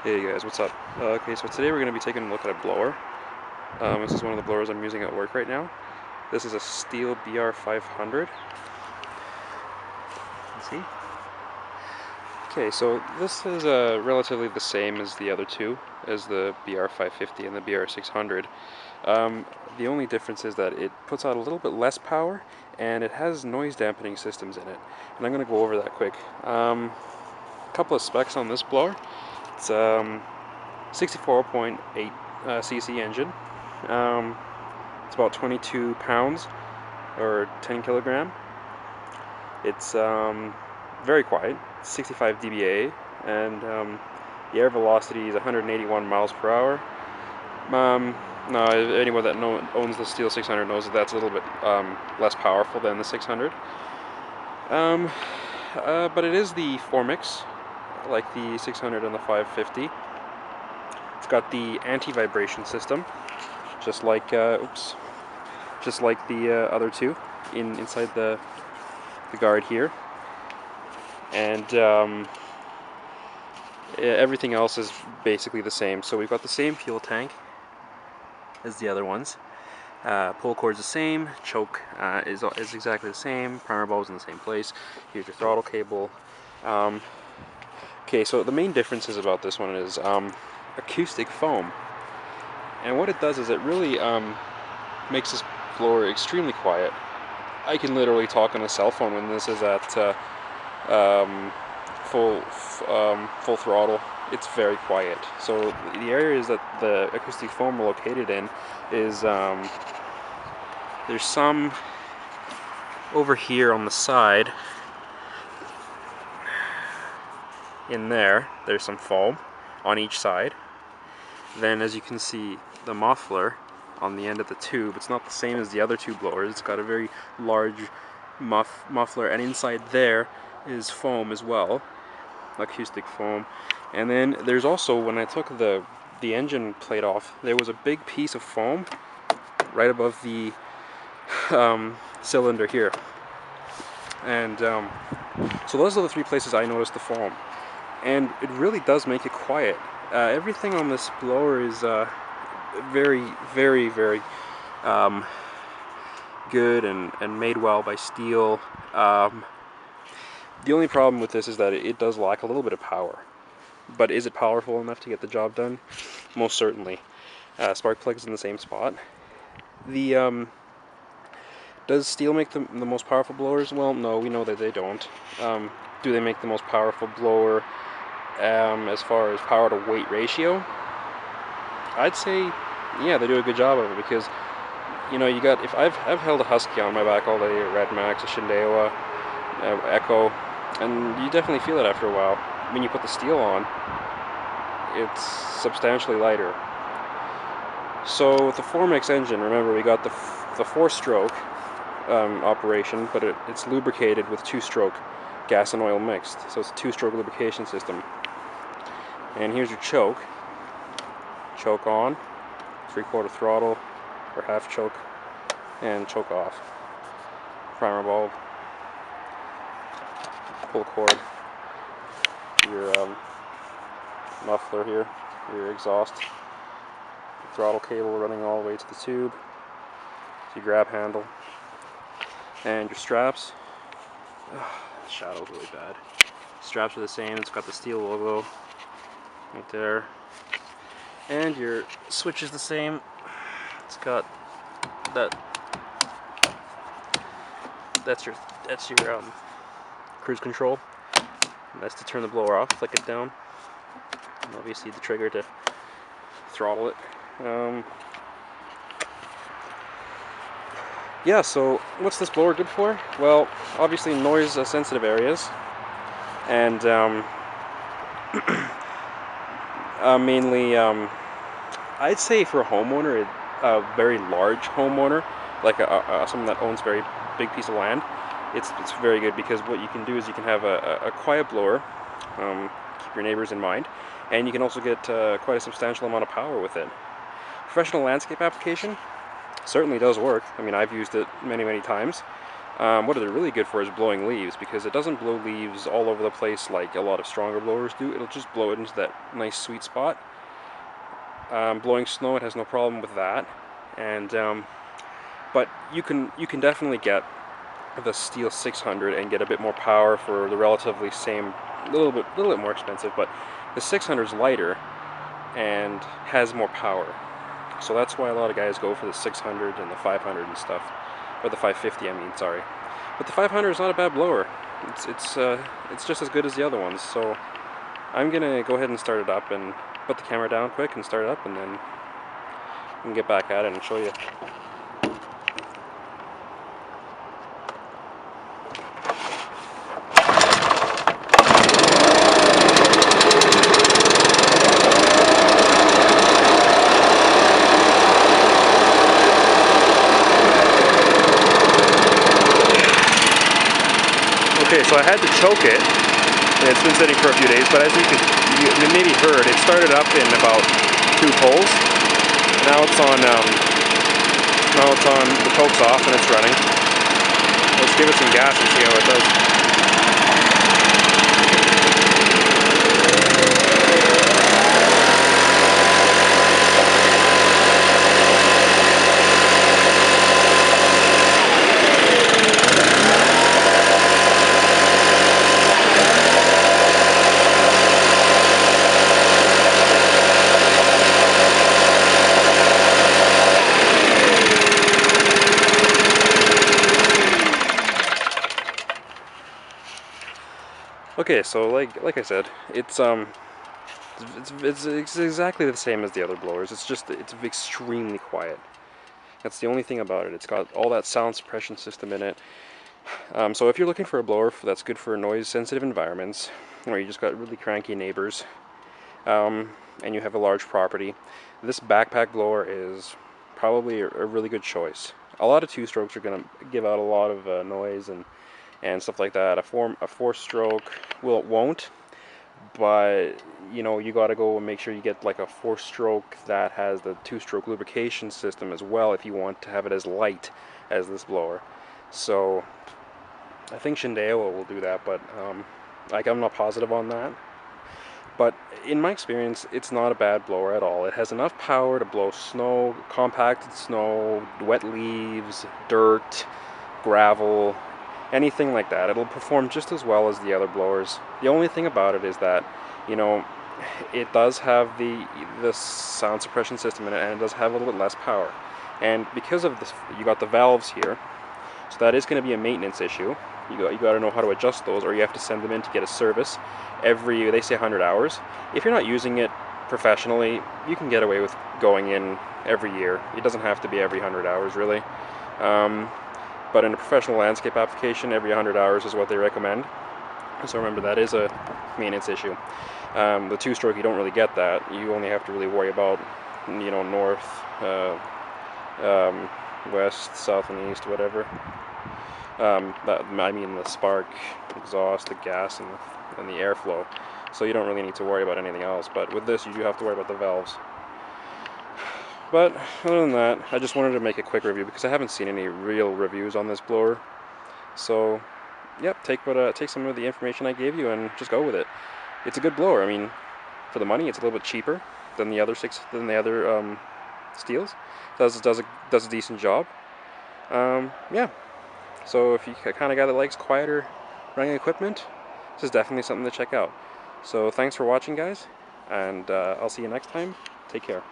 Hey guys, what's up? Okay, so today we're going to be taking a look at a blower. This is one of the blowers I'm using at work right now. This is a Stihl BR500. See? Okay, so this is relatively the same as the other two, as the BR550 and the BR600. The only difference is that it puts out a little bit less power, and it has noise dampening systems in it. And I'm going to go over that quick. A couple of specs on this blower. It's 64.8 cc engine. It's about 22 pounds or 10 kilogram. It's very quiet, 65 dBA, and the air velocity is 181 miles per hour. No, anyone that owns the Stihl 600 knows that that's a little bit less powerful than the 600. But it is the 4-mix, like the 600 and the 550. It's got the anti-vibration system, just like just like the other two inside the guard here, and everything else is basically the same. So we've got the same fuel tank as the other ones. Pull cord's the same. Choke is exactly the same. Primer bulb's in the same place. Here's your throttle cable. Okay, so the main differences about this one is acoustic foam, and what it does is it really makes this blower extremely quiet. I can literally talk on a cell phone when this is at full throttle. It's very quiet. So the areas that the acoustic foam are located in is there's some over here on the side. In there, there's some foam on each side. Then, as you can see, the muffler on the end of the tube, it's not the same as the other two blowers. It's got a very large muffler, and inside there is foam as well, acoustic foam. And then there's also, when I took the engine plate off, there was a big piece of foam right above the cylinder here. And so those are the three places I noticed the foam. And it really does make it quiet. Everything on this blower is very, very, very good and made well by Stihl. The only problem with this is that it does lack a little bit of power. But is it powerful enough to get the job done? Most certainly. Spark plug's in the same spot. Does Stihl make the most powerful blowers? Well, no, we know that they don't. Do they make the most powerful blower as far as power to weight ratio? I'd say, yeah, they do a good job of it, because you know, you got, if I've held a husky on my back all day, a redmax, a shindaiwa, echo, and you definitely feel it after a while. When you put the Stihl on, it's substantially lighter. So with the 4-mix engine, remember, we got the 4-stroke operation, but it's lubricated with 2-stroke gas and oil mixed, so it's a 2-stroke lubrication system. And here's your choke. Choke on, 3/4 throttle, or half choke, and choke off. Primer bulb, pull cord, your muffler here, your exhaust, throttle cable running all the way to the tube, your grab handle, and your straps. The shadow's really bad. Straps are the same. It's got the Stihl logo right there, and your switch is the same. It's got that. That's your cruise control. And that's to turn the blower off. Flick it down, and obviously the trigger to throttle it. Yeah, so what's this blower good for? Well, obviously noise sensitive areas, and mainly I'd say for a homeowner, a very large homeowner, like someone that owns a very big piece of land, it's very good, because what you can do is you can have a quiet blower, keep your neighbors in mind, and you can also get quite a substantial amount of power with it. Professional landscape application certainly does work. I mean, I've used it many times. What they're really good for is blowing leaves, because it doesn't blow leaves all over the place like a lot of stronger blowers do. It'll just blow it into that nice sweet spot. Blowing snow, it has no problem with that. And but you can definitely get the Stihl 600 and get a bit more power for the relatively same, little bit more expensive, but the 600 is lighter and has more power. So that's why a lot of guys go for the 600 and the 500 and stuff, or the 550, I mean, sorry. But the 500 is not a bad blower. It's just as good as the other ones. So I'm gonna go ahead and start it up and put the camera down quick and start it up, and then we can get back at it and show you. Okay, so I had to choke it, and it's been sitting for a few days, but as you maybe heard, it started up in about 2 pulls. Now it's on, the choke's off and it's running. Let's give it some gas and see how it does. Okay, so like I said, it's exactly the same as the other blowers. It's extremely quiet. That's the only thing about it. It's got all that sound suppression system in it. So if you're looking for a blower that's good for noise-sensitive environments, or you just got really cranky neighbors, and you have a large property, this backpack blower is probably a really good choice. A lot of 2-strokes are going to give out a lot of noise and stuff like that. A 4-stroke won't, but you know, you got to go and make sure you get like a 4-stroke that has the 2-stroke lubrication system as well, if you want to have it as light as this blower. So I think shindaiwa will do that, but like, I'm not positive on that. But in my experience, it's not a bad blower at all. It has enough power to blow snow, compacted snow, wet leaves, dirt, gravel, anything like that. It'll perform just as well as the other blowers. The only thing about it is that, you know, it does have the sound suppression system in it, and it does have a little bit less power. And because of this, you got the valves here, so that is going to be a maintenance issue. You got to know how to adjust those, or you have to send them in to get a service every, they say 100 hours. If you're not using it professionally, you can get away with going in every year. It doesn't have to be every 100 hours, really. But in a professional landscape application, every 100 hours is what they recommend. So remember, that is a maintenance issue. The 2-stroke, you don't really get that. You only have to really worry about, you know, north, west, south, and east, whatever. I mean the spark, exhaust, the gas, and the airflow. So you don't really need to worry about anything else. But with this, you do have to worry about the valves. But other than that, I just wanted to make a quick review because I haven't seen any real reviews on this blower. So, yep, take some of the information I gave you and just go with it. It's a good blower. I mean, for the money, it's a little bit cheaper than the other Stihls. Does a decent job. Yeah. So if you're the kind of guy that likes quieter running equipment, this is definitely something to check out. So thanks for watching, guys, and I'll see you next time. Take care.